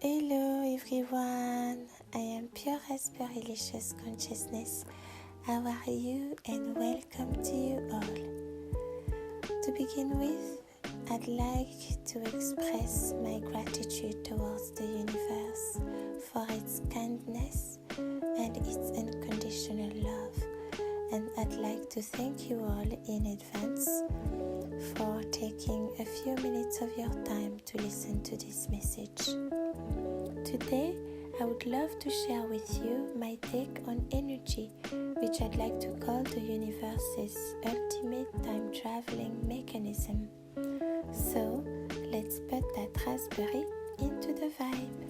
Hello everyone, I am Pure Aspiralicious Consciousness. How are you and welcome to you all. To begin with, I'd like to express my gratitude towards the universe for its kindness and its unconditional love. And I'd like to thank you all in advance for taking a few minutes of your time to listen to this message. Today, I would love to share with you my take on energy, which I'd like to call the universe's ultimate time traveling mechanism. So, let's put that raspberry into the vibe.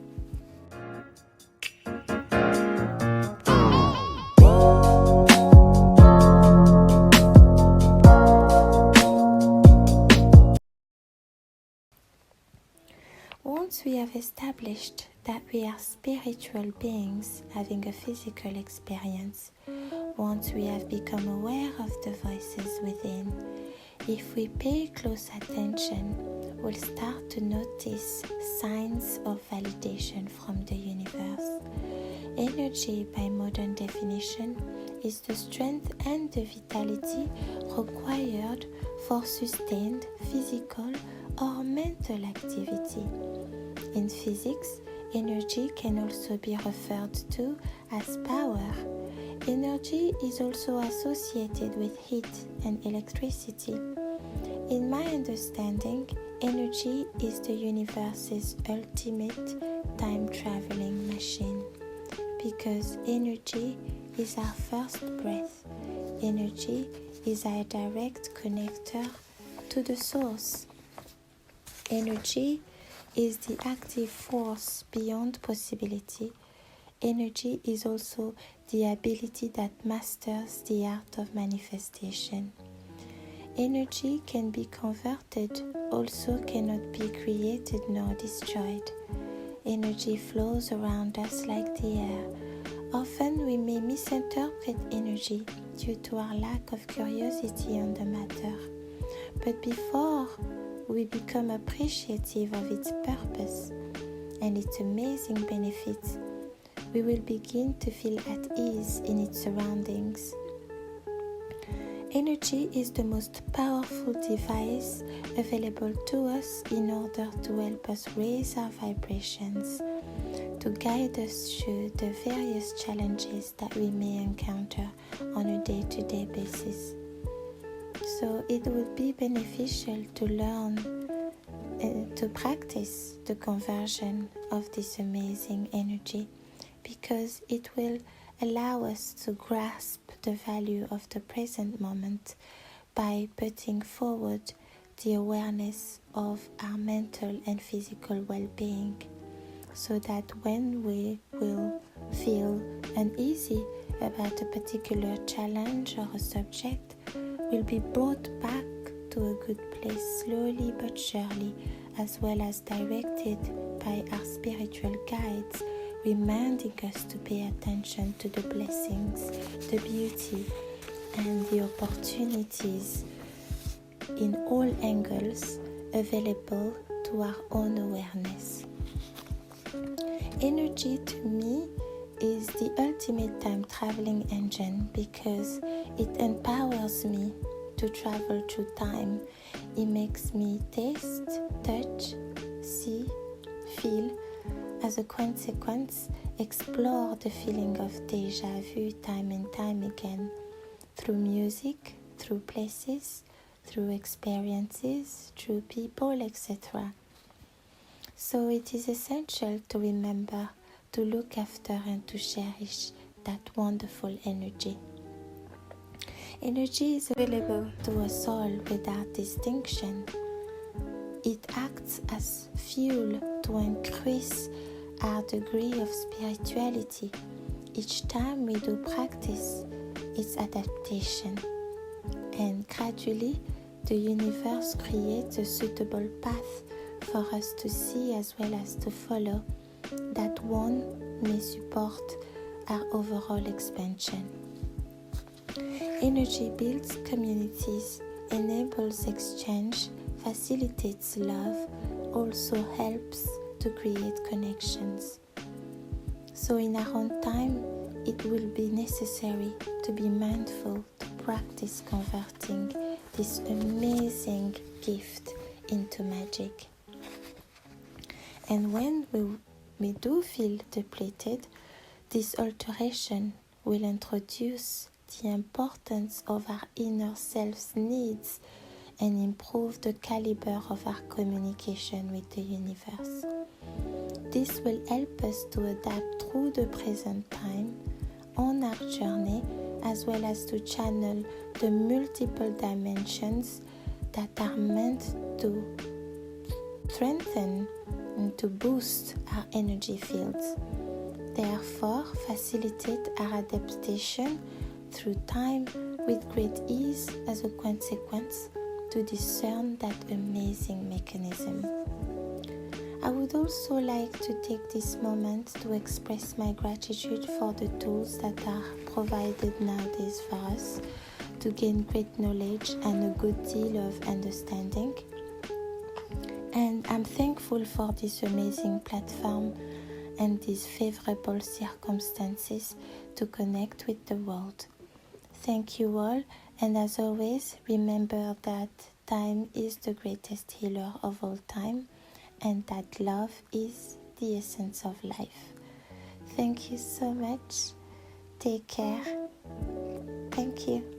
Once we have established that we are spiritual beings having a physical experience, once we have become aware of the voices within, if we pay close attention, we'll start to notice signs of validation from the universe. Energy, by modern definition, is the strength and the vitality required for sustained physical or mental activity. In physics, energy can also be referred to as power. Energy is also associated with heat and electricity. In my understanding, energy is the universe's ultimate time-traveling machine, because energy is our first breath. Energy is our direct connector to the source. Energy is the active force beyond possibility. Energy is also the ability that masters the art of manifestation. Energy can be converted, also cannot be created nor destroyed. Energy flows around us like the air. Often we may misinterpret energy due to our lack of curiosity on the matter. But before we become appreciative of its purpose and its amazing benefits, we will begin to feel at ease in its surroundings. Energy is the most powerful device available to us in order to help us raise our vibrations, to guide us through the various challenges that we may encounter on a day-to-day basis. So it would be beneficial to learn to practice the conversion of this amazing energy, because it will allow us to grasp the value of the present moment by putting forward the awareness of our mental and physical well-being, so that when we will feel uneasy about a particular challenge or a subject, we'll be brought back to a good place slowly but surely, as well as directed by our spiritual guides, reminding us to pay attention to the blessings, the beauty, and the opportunities in all angles available to our own awareness. Energy, to me, is the ultimate time-traveling engine, because it empowers me to travel through time. It makes me taste, touch, see, feel, as a consequence, explore the feeling of déjà vu time and time again, through music, through places, through experiences, through people, etc. So it is essential to remember to look after and to cherish that wonderful energy. Energy is available to us all without distinction. It acts as fuel to increase our degree of spirituality each time we do practice its adaptation. And gradually, the universe creates a suitable path for us to see as well as to follow, that one may support our overall expansion. Energy builds communities, enables exchange, facilitates love, also helps to create connections. So in our own time, it will be necessary to be mindful to practice converting this amazing gift into magic. And when we do feel depleted, this alteration will introduce the importance of our inner self's needs and improve the caliber of our communication with the universe. This will help us to adapt through the present time on our journey, as well as to channel the multiple dimensions that are meant to strengthen and to boost our energy fields. Therefore, facilitate our adaptation through time with great ease as a consequence to discern that amazing mechanism. I would also like to take this moment to express my gratitude for the tools that are provided nowadays for us to gain great knowledge and a good deal of understanding. And I'm thankful for this amazing platform and these favorable circumstances to connect with the world. Thank you all, and as always, remember that time is the greatest healer of all time, and that love is the essence of life. Thank you so much. Take care. Thank you.